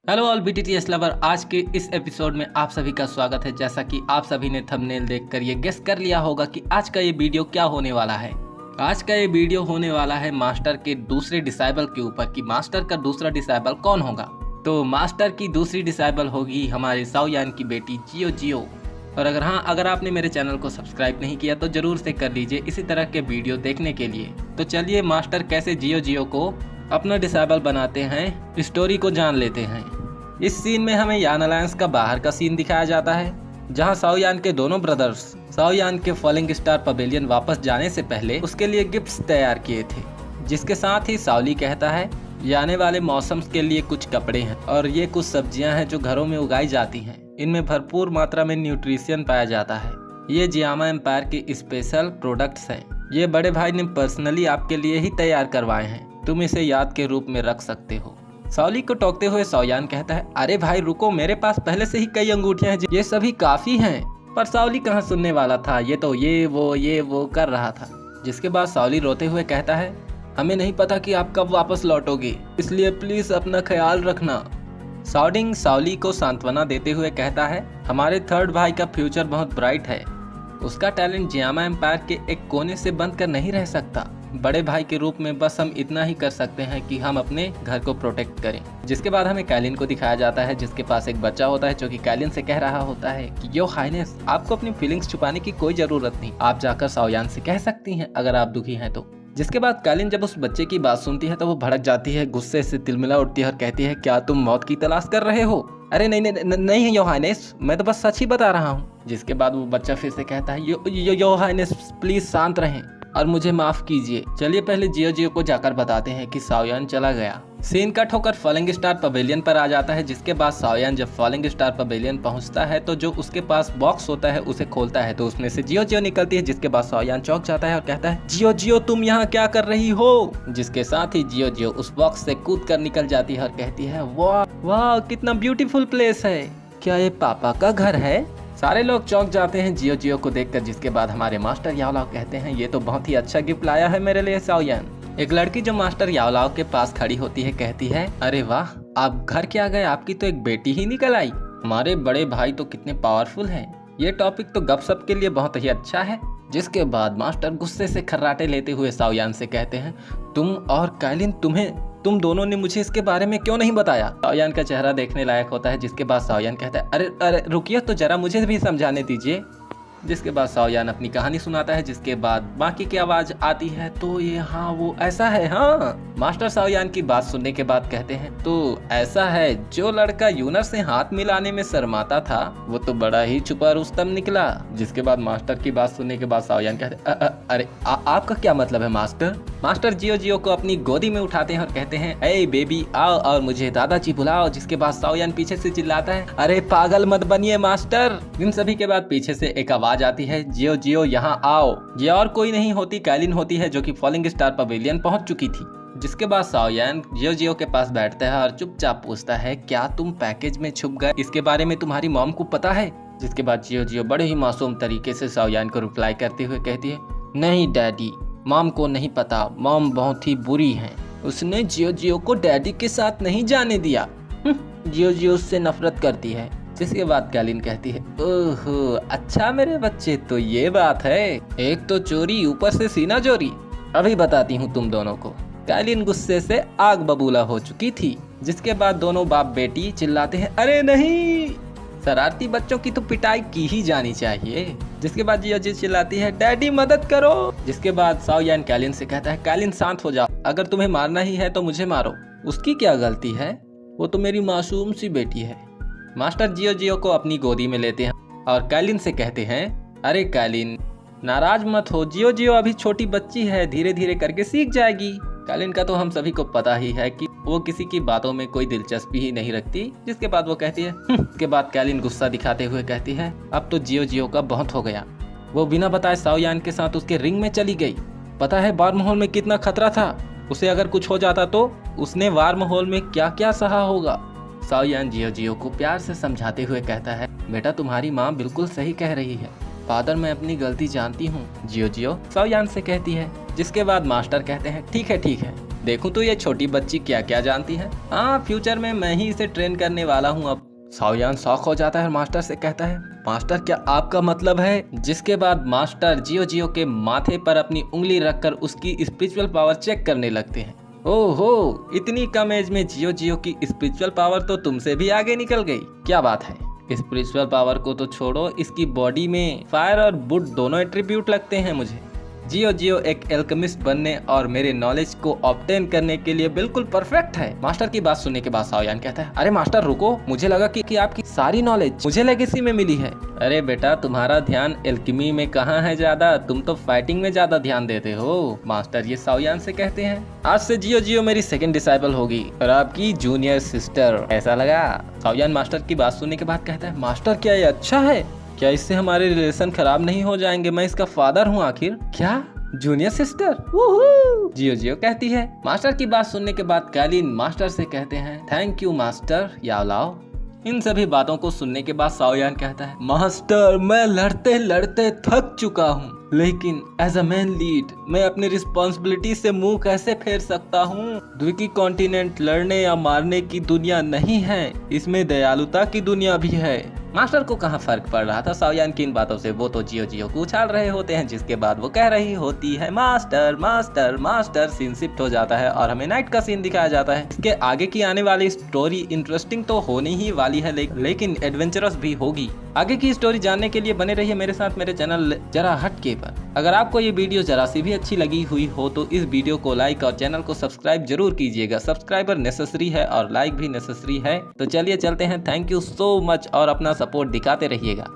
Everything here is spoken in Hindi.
Hello all BTTS lover. आज के इस एपिसोड में आप सभी का स्वागत है। जैसा कि आप सभी ने थंबनेल देखकर ये गेस कर लिया होगा कि आज का ये वीडियो क्या होने वाला है। आज का ये वीडियो होने वाला है मास्टर के दूसरे डिसाइबल के ऊपर कि मास्टर का दूसरा डिसाइबल कौन होगा। तो मास्टर की दूसरी डिसाइबल होगी हमारे साओयान की बेटी जियो जियो। और अगर आपने मेरे चैनल को सब्सक्राइब नहीं किया तो जरूर से कर लीजिए इसी तरह के वीडियो देखने के लिए। तो चलिए मास्टर कैसे जियो जियो को अपना डिसेबल बनाते हैं स्टोरी को जान लेते हैं। इस सीन में हमें यान अलायंस का बाहर का सीन दिखाया जाता है, जहां साओयान के दोनों ब्रदर्स साओयान के फॉलिंग स्टार पवेलियन वापस जाने से पहले उसके लिए गिफ्ट्स तैयार किए थे। जिसके साथ ही साओली कहता है ये आने वाले मौसम के लिए कुछ कपड़े हैं और ये कुछ सब्जियां हैं जो घरों में उगाई जाती हैं। इनमें भरपूर मात्रा में न्यूट्रिशन पाया जाता है। ये जियामा एम्पायर के स्पेशल प्रोडक्ट्स हैं। ये बड़े भाई ने पर्सनली आपके लिए ही तैयार करवाए हैं। तुम इसे याद के रूप में रख सकते हो। साओली को टोकते हुए साओयान कहता है अरे भाई रुको, मेरे पास पहले से ही कई अंगूठियां हैं, ये सभी काफी हैं। पर साओली कहाँ सुनने वाला था, ये तो ये वो कर रहा था। जिसके बाद साओली रोते हुए कहता है हमें नहीं पता कि आप कब वापस लौटोगे, इसलिए प्लीज अपना ख्याल रखना। साउडिंग साओली को सांत्वना देते हुए कहता है हमारे थर्ड भाई का फ्यूचर बहुत ब्राइट है। उसका टैलेंट जियामा एम्पायर के एक कोने से बंद कर नहीं रह सकता। बड़े भाई के रूप में बस हम इतना ही कर सकते हैं कि हम अपने घर को प्रोटेक्ट करें। जिसके बाद हमें कैलिन को दिखाया जाता है, जिसके पास एक बच्चा होता है जो कि कैलिन से कह रहा होता है कि यो हाइनेस, आपको अपनी फीलिंग्स छुपाने की कोई जरूरत नहीं, आप जाकर साओयान से कह सकती हैं अगर आप दुखी हैं तो। जिसके बाद कैलिन जब उस बच्चे की बात सुनती है तो वो भड़क जाती है, गुस्से से तिलमिला उठती है और कहती है क्या तुम मौत की तलाश कर रहे हो? अरे नहीं यो हाइनेस, मैं तो बस सच ही बता रहा हूँ। जिसके बाद वो बच्चा फिर से कहता है यो हाइनेस प्लीज शांत रहें और मुझे माफ कीजिए। चलिए पहले जियो जियो को जाकर बताते हैं कि साओयान चला गया। सीन कट होकर फॉलिंग स्टार पवेलियन पर आ जाता है। जिसके बाद साओयान जब फॉलिंग स्टार पवेलियन पहुंचता है तो जो उसके पास बॉक्स होता है उसे खोलता है तो उसमें से जियो जियो निकलती है। जिसके बाद साओयान चौंक जाता है और कहता है जियो जियो तुम यहाँ क्या कर रही हो? जिसके साथ ही जियो जियो उस बॉक्स से कूद कर निकल जाती है और कहती है वाह वाह कितना ब्यूटीफुल प्लेस है, क्या ये पापा का घर है? सारे लोग चौंक जाते हैं जियो जियो को देखकर। जिसके बाद हमारे मास्टर याओलाओ कहते हैं ये तो बहुत ही अच्छा गिफ्ट लाया है मेरे लिए साओयान। एक लड़की जो मास्टर याओलाओ के पास खड़ी होती है कहती है अरे वाह आप घर क्या गए, आपकी तो एक बेटी ही निकल आई। हमारे बड़े भाई तो कितने पावरफुल हैं। ये टॉपिक तो गपशप के लिए बहुत ही अच्छा है। जिसके बाद मास्टर गुस्से से खर्राटे लेते हुए साओयान से कहते हैं तुम और कैलिन तुम दोनों ने मुझे इसके बारे में क्यों नहीं बताया? साओयान का चेहरा देखने लायक होता है। जिसके बाद साओयान कहता है अरे रुकिए तो जरा मुझे भी समझाने दीजिए। जिसके बाद साओयान अपनी कहानी सुनाता है। जिसके बाद बाकी की आवाज आती है तो ये हाँ वो ऐसा है। हाँ मास्टर साओयान की बात सुनने के बाद कहते हैं तो ऐसा है जो लड़का यूनर से हाथ मिलाने में शर्माता था वो तो बड़ा ही छुपा रुस्तम निकला। जिसके बाद मास्टर की बात सुनने के बाद साओयान कहते अरे आपका क्या मतलब है मास्टर? मास्टर जियो जियो को अपनी गोदी में उठाते हैं और कहते हैं ए बेबी आओ और मुझे दादाजी बुलाओ। जिसके बाद साओयान पीछे से चिल्लाता है अरे पागल मत बनिए मास्टर। इन सभी के बाद पीछे से एक आवाज आती है जियो जियो यहाँ आओ। ये और कोई नहीं होती कैलिन होती है जो कि फॉलिंग स्टार पवेलियन पहुंच चुकी थी। जिसके बाद साओयान जियो जियो के पास बैठता है और चुपचाप पूछता है क्या तुम पैकेज में छुप गए, इसके बारे में तुम्हारी मॉम को पता है? जिसके बाद जियो जियो बड़े ही मासूम तरीके से साओयान को रिप्लाई करते हुए कहती है नहीं डैडी, मॉम को नहीं पता, मॉम बहुत ही बुरी है, उसने जियो जियो को डैडी के साथ नहीं जाने दिया। जियो जियो उससे नफरत करती है। जिसके बाद कैलिन कहती है ओहो अच्छा मेरे बच्चे तो ये बात है, एक तो चोरी ऊपर से सीना चोरी, अभी बताती हूँ तुम दोनों को। कैलिन गुस्से से आग बबूला हो चुकी थी। जिसके बाद दोनों बाप बेटी चिल्लाते हैं अरे नहीं, शरारती बच्चों की तो पिटाई की ही जानी चाहिए। जिसके बाद जियो जियो चिल्लाती है डैडी मदद करो। जिसके बाद साओयान कैलिन से कहता है कैलिन शांत हो जाओ, अगर तुम्हें मारना ही है तो मुझे मारो, उसकी क्या गलती है, वो तो मेरी मासूम सी बेटी है। मास्टर जियो जियो को अपनी गोदी में लेते हैं और कैलिन से कहते हैं अरे कैलिन नाराज मत हो, जियो जियो अभी छोटी बच्ची है, धीरे धीरे करके सीख जाएगी। कैलिन का तो हम सभी को पता ही है कि वो किसी की बातों में कोई दिलचस्पी ही नहीं रखती। जिसके बाद वो कहती है उसके बाद कैलिन गुस्सा दिखाते हुए कहती है अब तो जियो जियो का बहुत हो गया। वो बिना बताए साओयान के साथ उसके रिंग में चली गई। पता है वार माहौल में कितना खतरा था, उसे अगर कुछ हो जाता तो उसने वार माहौल में क्या क्या सहा होगा। साओयान जियो जियो को प्यार से समझाते हुए कहता है बेटा तुम्हारी माँ बिल्कुल सही कह रही है, फादर मैं अपनी गलती जानती हूँ। जियो जियो साओयान से कहती है। जिसके बाद मास्टर कहते हैं ठीक है देखूं तो ये छोटी बच्ची क्या क्या जानती है। हाँ, फ्यूचर में मैं ही इसे ट्रेन करने वाला हूँ अब। साओयान शॉक हो जाता है और मास्टर से कहता है, मास्टर क्या आपका मतलब है? जिसके बाद मास्टर जियो जियो के माथे पर अपनी उंगली रखकर उसकी स्पिरिचुअल पावर चेक करने लगते हैं। ओहो, इतनी कम एज में जियो जियो की स्पिरिचुअल पावर तो तुमसे भी आगे निकल गई। क्या बात है। स्पिरिचुअल पावर को तो छोड़ो, इसकी बॉडी में फायर और वुड दोनों एट्रीब्यूट लगते हैं मुझे। जियो जियो एक एल्केमिस्ट बनने और मेरे नॉलेज को ऑब्टेन करने के लिए बिल्कुल परफेक्ट है। मास्टर की बात सुनने के बाद साओयान कहता है, अरे मास्टर रुको, मुझे लगा कि आपकी सारी नॉलेज मुझे लेगेसी में मिली है। अरे बेटा, तुम्हारा ध्यान एल्केमी में कहाँ है ज्यादा, तुम तो फाइटिंग में ज्यादा ध्यान देते हो। मास्टर ये साओयान से कहते हैं, आज से जियो जियो मेरी सेकंड डिसाइपल होगी और आपकी जूनियर सिस्टर। ऐसा लगा? साओयान मास्टर की बात सुनने के बाद कहता है, मास्टर क्या ये अच्छा है? क्या इससे हमारे रिलेशन खराब नहीं हो जाएंगे? मैं इसका फादर हूँ आखिर। क्या जूनियर सिस्टर? जियो जियो कहती है। मास्टर की बात सुनने के बाद कालीन मास्टर से कहते हैं, थैंक यू मास्टर याओलाओ। इन सभी बातों को सुनने के बाद साओयान कहता है, मास्टर मैं लड़ते लड़ते थक चुका हूँ, लेकिन एज अ मैन लीड मैं अपनी रिस्पॉन्सिबिलिटी से मुंह कैसे फेर सकता हूँ? द्विकी कॉन्टिनेंट लड़ने या मारने की दुनिया नहीं है, इसमें दयालुता की दुनिया भी है। मास्टर को कहाँ फर्क पड़ रहा था साओयान की इन बातों से, वो तो जियो जियो को उछाल रहे होते हैं, जिसके बाद वो कह रही होती है, master master master. Scene shift हो जाता है और हमें नाइट का सीन दिखाया जाता है। इसके आगे की आने वाली स्टोरी इंटरेस्टिंग तो होने ही वाली है, लेकिन एडवेंचरस भी होगी। आगे की स्टोरी जानने के लिए बने रहिए मेरे साथ मेरे चैनल जरा हटके पर। अगर आपको ये वीडियो जरा सी भी अच्छी लगी हुई हो तो इस वीडियो को लाइक और चैनल को सब्सक्राइब जरूर कीजिएगा। सब्सक्राइबर नेसेसरी है और लाइक भी नेसेसरी है। तो चलिए चलते हैं। थैंक यू सो मच और अपना सपोर्ट दिखाते रहिएगा।